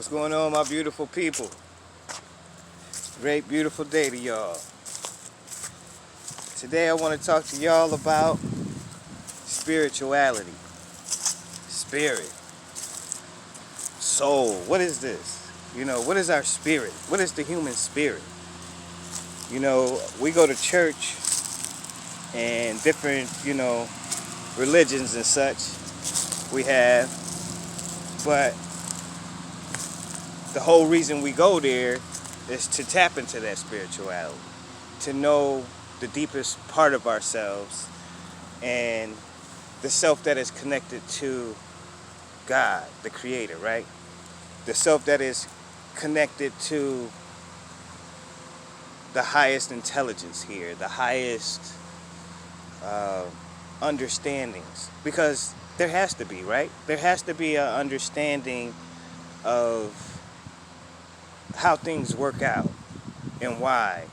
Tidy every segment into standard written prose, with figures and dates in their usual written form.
What's going on, my beautiful people? Great, beautiful day to y'all. Today I want to talk to y'all about spirituality, spirit, soul. What is this? What is our spirit? What is the human spirit? We go to church and different, religions and such we have, but the whole reason we go there is to tap into that spirituality, to know the deepest part of ourselves and the self that is connected to God, the Creator, right? The self that is connected to the highest intelligence here, the highest understandings. Because there has to be, right? There has to be an understanding of how things work out and why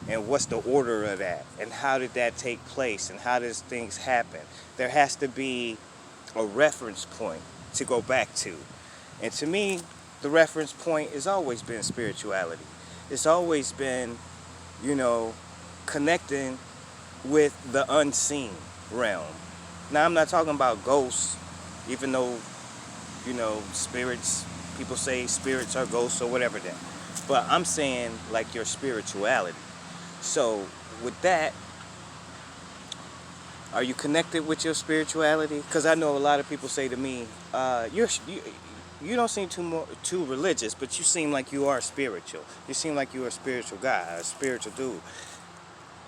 and what's the order of that and how did that take place and how does things happen. There has to be a reference point to go back to. And to me, the reference point has always been spirituality. It's always been, connecting with the unseen realm. Now, I'm not talking about ghosts, even though, spirits, people say spirits are ghosts or whatever that. But I'm saying like your spirituality. So with that, are you connected with your spirituality? Because I know a lot of people say to me, you don't seem too religious, but you seem like you are spiritual. You seem like you're a spiritual guy, a spiritual dude.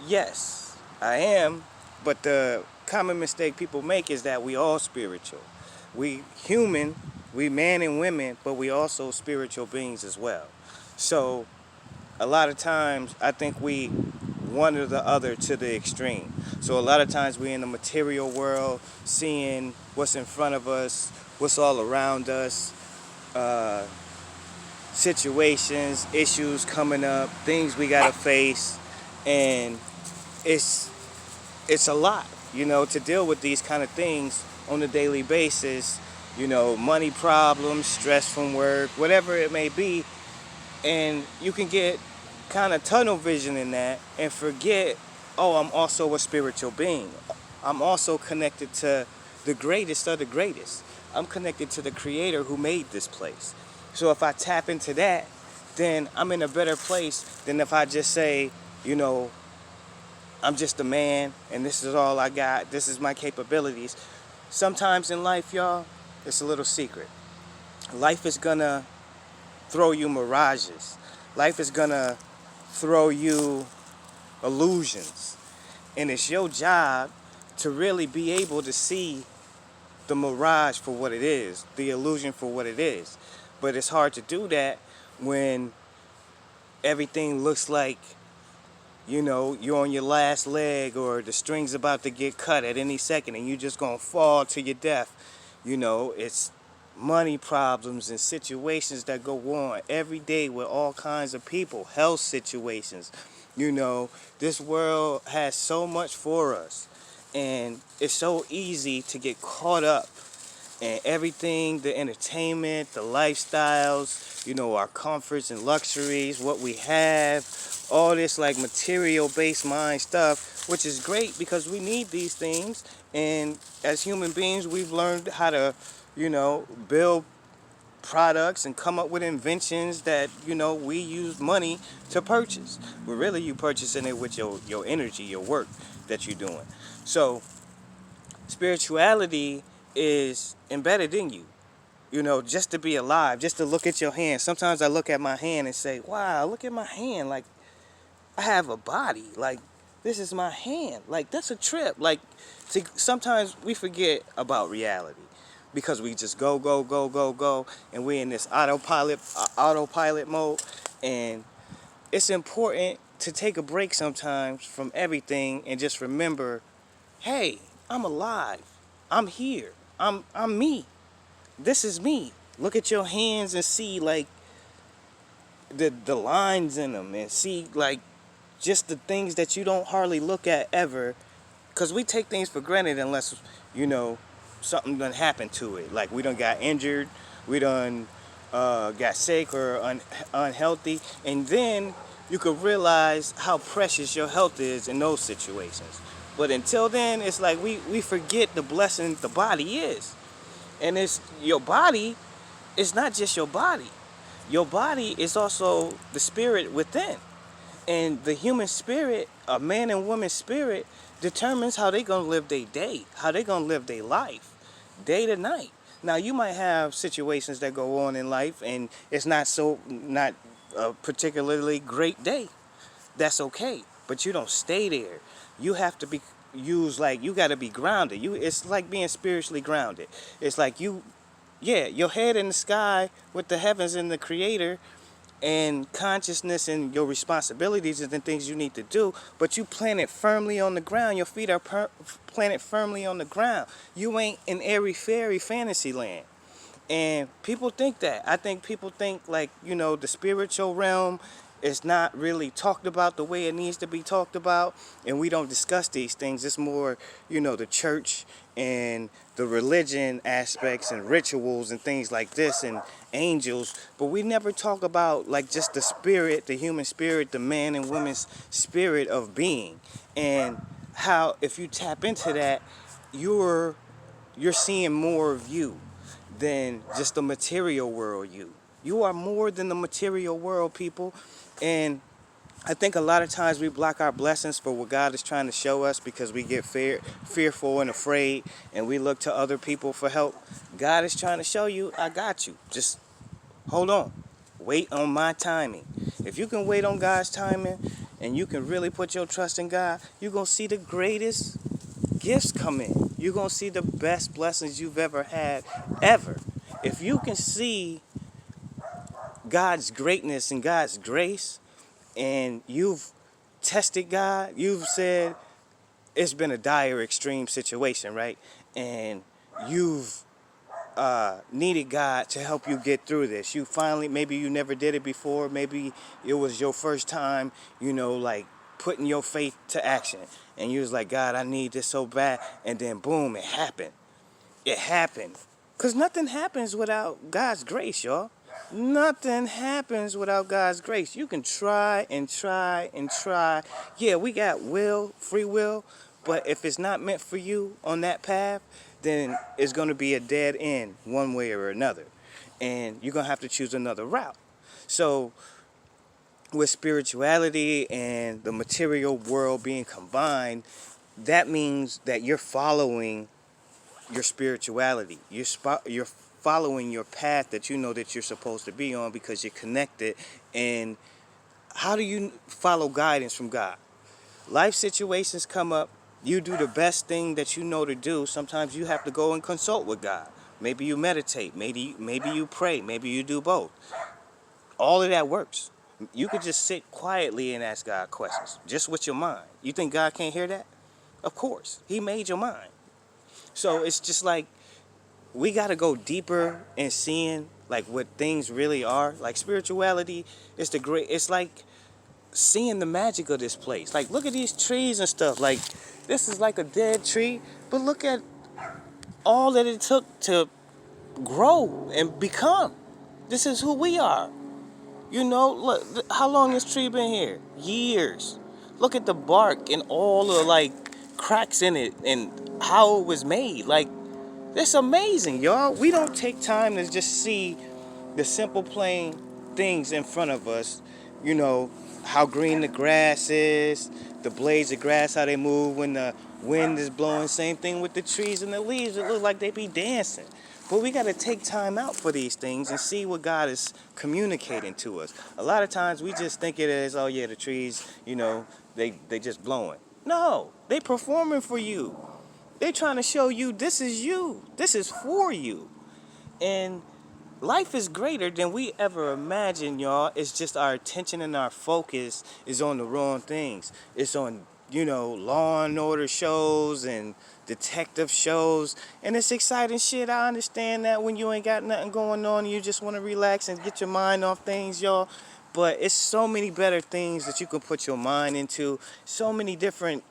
Yes, I am. But the common mistake people make is that we all spiritual. We human, we men and women, but we also spiritual beings as well. So a lot of times I think we one or the other to the extreme. So a lot of times we in the material world, seeing what's in front of us, what's all around us, situations, issues coming up, things we gotta face, and it's a lot, to deal with these kind of things on a daily basis. Money problems, stress from work, whatever it may be, and you can get kind of tunnel vision in that and forget, oh, I'm also a spiritual being. I'm also connected to the greatest of the greatest. I'm connected to the Creator who made this place. So if I tap into that, then I'm in a better place than if I just say, I'm just a man and this is all I got. This is my capabilities. Sometimes in life, y'all, it's a little secret. Life is gonna throw you mirages. Life is gonna throw you illusions. And it's your job to really be able to see the mirage for what it is, the illusion for what it is. But it's hard to do that when everything looks like, you're on your last leg or the string's about to get cut at any second and you're just gonna fall to your death. It's money problems and situations that go on every day with all kinds of people, health situations. This world has so much for us, and it's so easy to get caught up in everything, the entertainment, the lifestyles, our comforts and luxuries, what we have, all this like material based mind stuff, which is great because we need these things. And as human beings, we've learned how to, build products and come up with inventions that, we use money to purchase. But really, you purchasing it with your energy, your work that you're doing. So spirituality is embedded in you. Just to be alive, just to look at your hand. Sometimes I look at my hand and say, wow, look at my hand. Like, I have a body. Like, this is my hand. Like, that's a trip. Like, see, sometimes we forget about reality because we just go, go, go, go, go. And we're in this autopilot mode. And it's important to take a break sometimes from everything and just remember, hey, I'm alive. I'm here. I'm me. This is me. Look at your hands and see like the lines in them and see like just the things that you don't hardly look at ever, because we take things for granted unless something done happened to it. Like we done got injured, we done got sick or unhealthy, and then you could realize how precious your health is in those situations. But until then, it's like we forget the blessing the body is. And it's your body is not just your body. Your body is also the spirit within. And the human spirit, a man and woman spirit, determines how they gonna live their day, how they gonna live their life, day to night. Now you might have situations that go on in life, and it's not a particularly great day. That's okay, but you don't stay there. You have to be used like you got to be grounded. It's like being spiritually grounded. It's like yeah, your head in the sky with the heavens and the Creator, and consciousness and your responsibilities and the things you need to do, but you planted firmly on the ground. Your feet are planted firmly on the ground. You ain't in airy fairy fantasy land. And people think that. I think people think like, the spiritual realm is not really talked about the way it needs to be talked about, and we don't discuss these things. It's more, the church and the religion aspects and rituals and things like this and angels, but we never talk about like just the spirit, the human spirit, the man and woman's spirit of being, and how if you tap into that, you're seeing more of you than just the material world you. You are more than the material world, people. And I think a lot of times we block our blessings for what God is trying to show us because we get fearful and afraid, and we look to other people for help. God is trying to show you, I got you. Just hold on. Wait on my timing. If you can wait on God's timing and you can really put your trust in God, you're going to see the greatest gifts come in. You're going to see the best blessings you've ever had, ever. If you can see God's greatness and God's grace, and you've tested God, you've said it's been a dire, extreme situation, right? And you've needed God to help you get through this. You finally, maybe you never did it before, maybe it was your first time, like putting your faith to action. And you was like, God, I need this so bad. And then boom, it happened. It happened. Because nothing happens without God's grace, y'all. Nothing happens without God's grace. You can try and try and try. Yeah, we got free will, but if it's not meant for you on that path, then it's going to be a dead end one way or another. And you're going to have to choose another route. So with spirituality and the material world being combined, that means that you're following your spirituality. You're following your path that you know that you're supposed to be on because you're connected. And how do you follow guidance from God? Life situations come up. You do the best thing that you know to do. Sometimes you have to go and consult with God. Maybe you meditate. Maybe you pray. Maybe you do both. All of that works. You could just sit quietly and ask God questions, just with your mind. You think God can't hear that? Of course. He made your mind. So it's just like we got to go deeper in seeing like what things really are. Like spirituality is it's like seeing the magic of this place. Like look at these trees and stuff. Like this is like a dead tree, but look at all that it took to grow and become. This is who we are. Look, how long this tree been here? Years. Look at the bark and all the like cracks in it and how it was made. Like, that's amazing, y'all. We don't take time to just see the simple, plain things in front of us. How green the grass is, the blades of grass, how they move when the wind is blowing. Same thing with the trees and the leaves. It look like they be dancing. But we got to take time out for these things and see what God is communicating to us. A lot of times we just think it as, oh yeah, the trees, they just blowing. No, they performing for you. They trying to show you this is you. This is for you. And life is greater than we ever imagined, y'all. It's just our attention and our focus is on the wrong things. It's on, Law and Order shows and detective shows. And it's exciting shit. I understand that when you ain't got nothing going on, you just want to relax and get your mind off things, y'all. But it's so many better things that you can put your mind into. So many different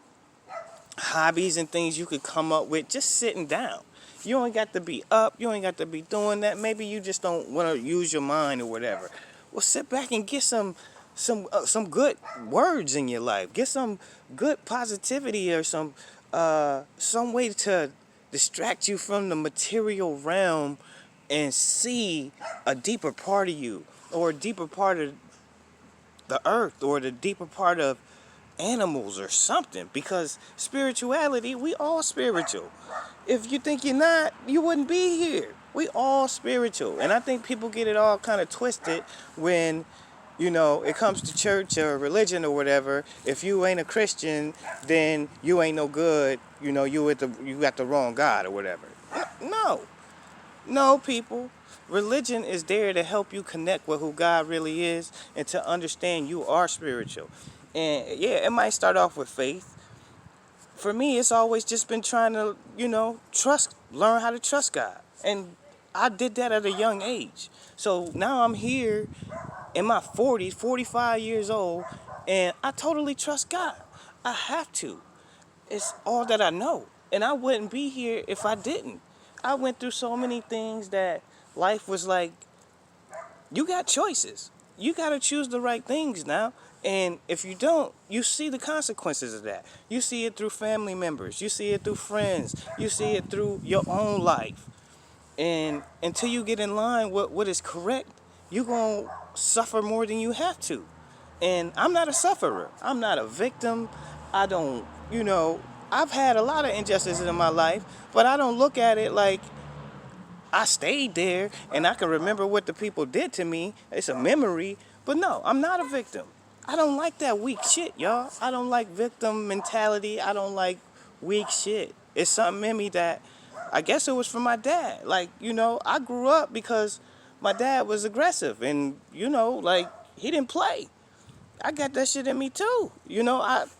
hobbies and things you could come up with just sitting down. You ain't got to be up. You ain't got to be doing that. Maybe you just don't want to use your mind or whatever. Well, sit back and get some good words in your life. Get some good positivity or some way to distract you from the material realm and see a deeper part of you or a deeper part of the earth or the deeper part of animals or something, because spirituality, we all spiritual. If you think you're not, you wouldn't be here. We all spiritual. And I think people get it all kind of twisted when, it comes to church or religion or whatever. If you ain't a Christian, then you ain't no good. You got the wrong God or whatever. No. No, people. Religion is there to help you connect with who God really is and to understand you are spiritual. And yeah, it might start off with faith. For me, it's always just been trying to, learn how to trust God. And I did that at a young age. So now I'm here in my 40s, 45 years old, and I totally trust God. I have to. It's all that I know. And I wouldn't be here if I didn't. I went through so many things that life was like, you got choices. You got to choose the right things now. And if you don't, you see the consequences of that. You see it through family members. You see it through friends. You see it through your own life. And until you get in line with what is correct, you're going to suffer more than you have to. And I'm not a sufferer. I'm not a victim. I don't, I've had a lot of injustices in my life, but I don't look at it like I stayed there and I can remember what the people did to me. It's a memory. But no, I'm not a victim. I don't like that weak shit, y'all. I don't like victim mentality. I don't like weak shit. It's something in me that I guess it was from my dad. Like, I grew up because my dad was aggressive and, he didn't play. I got that shit in me too.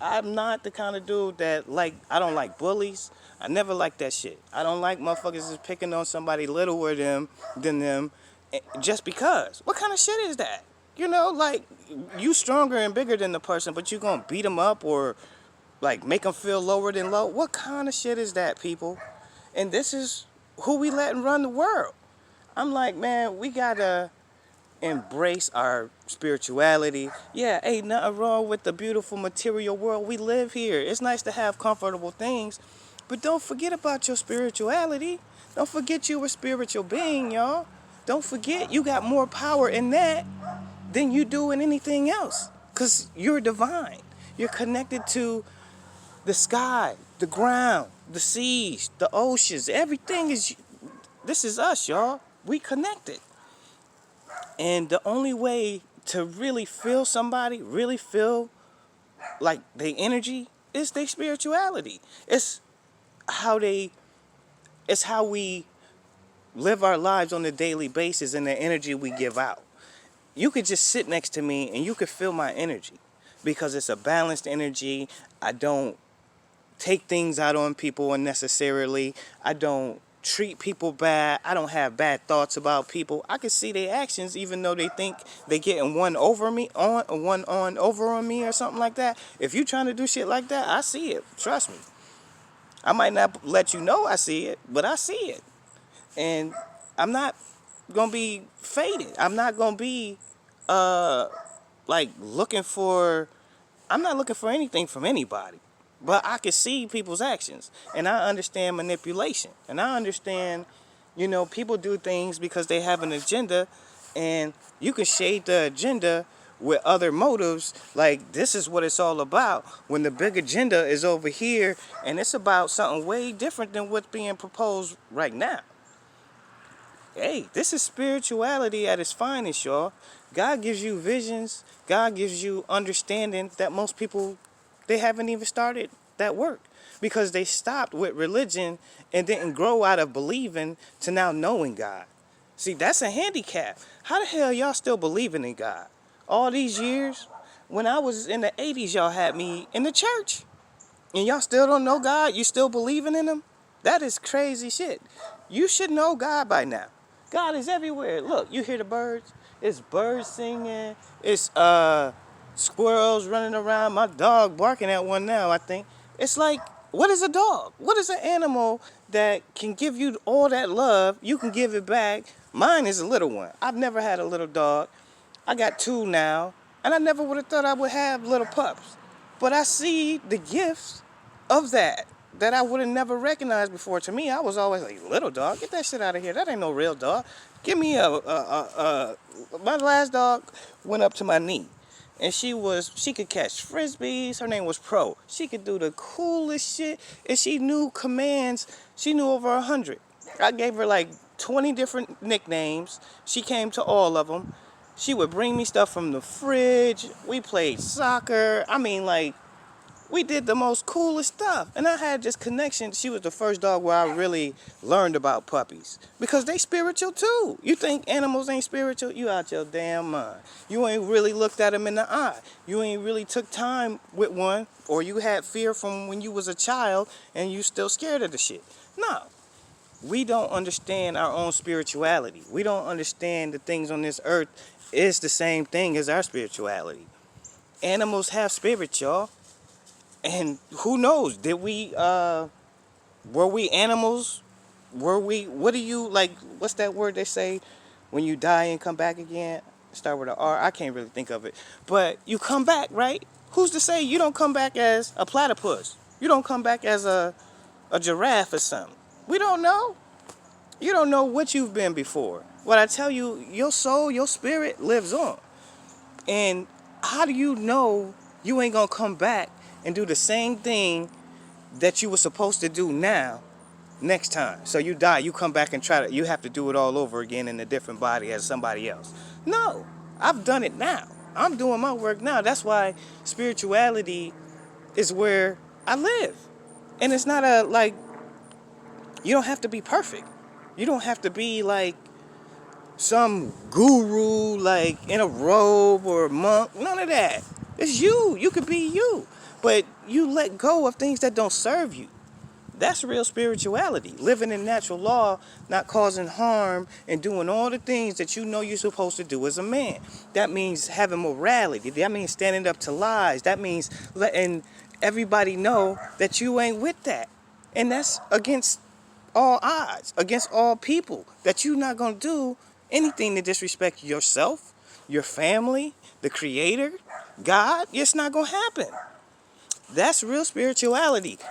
I'm not the kind of dude that I don't like bullies. I never liked that shit. I don't like motherfuckers just picking on somebody littler than them just because. What kind of shit is that? You stronger and bigger than the person, but you gonna beat them up or make them feel lower than low? What kind of shit is that, people? And this is who we letting run the world. I'm like, man, we gotta embrace our spirituality. Yeah, ain't nothing wrong with the beautiful material world we live here. It's nice to have comfortable things, but don't forget about your spirituality. Don't forget you're a spiritual being, y'all. Don't forget you got more power in that than you do in anything else, because you're divine. You're connected to the sky, the ground, the seas, the oceans. Everything this is us, y'all. We connected. And the only way to really feel somebody, really feel like their energy, is their spirituality. It's how we live our lives on a daily basis and the energy we give out. You could just sit next to me and you could feel my energy because it's a balanced energy. I don't take things out on people unnecessarily. I don't treat people bad. I don't have bad thoughts about people. I can see their actions even though they think they getting one on me or something like that. If you trying to do shit like that, I see it. Trust me. I might not let you know I see it, but I see it. And I'm not gonna be faded. I'm not gonna be I'm not looking for anything from anybody. But I can see people's actions, and I understand manipulation, and I understand, people do things because they have an agenda, and you can shade the agenda with other motives, like this is what it's all about, when the big agenda is over here, and it's about something way different than what's being proposed right now. Hey, this is spirituality at its finest, y'all. God gives you visions. God gives you understanding that most people, they haven't even started that work because they stopped with religion and didn't grow out of believing to now knowing God. See, that's a handicap. How the hell y'all still believing in God? All these years, when I was in the 80s, y'all had me in the church. And y'all still don't know God? You still believing in him? That is crazy shit. You should know God by now. God is everywhere. Look, you hear the birds. It's birds singing. It's squirrels running around. My dog barking at one now, I think. It's like What is a dog? What is an animal that can give you all that love? You can give it back. Mine is a little one. I've never had a little dog. I got two now, and I never would have thought I would have little pups. But I see the gifts of that I would have never recognized before. To me, I was always like, little dog, get that shit out of here. That ain't no real dog. Give me my last dog went up to my knee. And she could catch frisbees. Her name was Pro. She could do the coolest shit. And she knew commands. She knew over 100. I gave her like 20 different nicknames. She came to all of them. She would bring me stuff from the fridge. We played soccer. I mean, like, we did the most coolest stuff. And I had this connection. She was the first dog where I really learned about puppies. Because they spiritual too. You think animals ain't spiritual? You out your damn mind. You ain't really looked at them in the eye. You ain't really took time with one. Or you had fear from when you was a child and you still scared of the shit. No. We don't understand our own spirituality. We don't understand the things on this earth is the same thing as our spirituality. Animals have spirit, y'all. And who knows? Did we were we animals? What do you like, what's that word they say when you die and come back again? Start with an R. I can't really think of it. But you come back, right? Who's to say you don't come back as a platypus? You don't come back as a giraffe or something. We don't know. You don't know what you've been before. What I tell you, your soul, your spirit lives on. And how do you know you ain't gonna come back and do the same thing that you were supposed to do now next time? So you die, you come back and you have to do it all over again in a different body as somebody else. No, I've done it now. I'm doing my work now. That's why spirituality is where I live. And it's not you don't have to be perfect. You don't have to be like some guru, like in a robe or a monk. None of that. It's you. You could be you. But you let go of things that don't serve you. That's real spirituality. Living in natural law, not causing harm, and doing all the things that you know you're supposed to do as a man. That means having morality. That means standing up to lies. That means letting everybody know that you ain't with that. And that's against all odds, against all people, that you're not going to do anything to disrespect yourself, your family, the creator, God. It's not going to happen. That's real spirituality.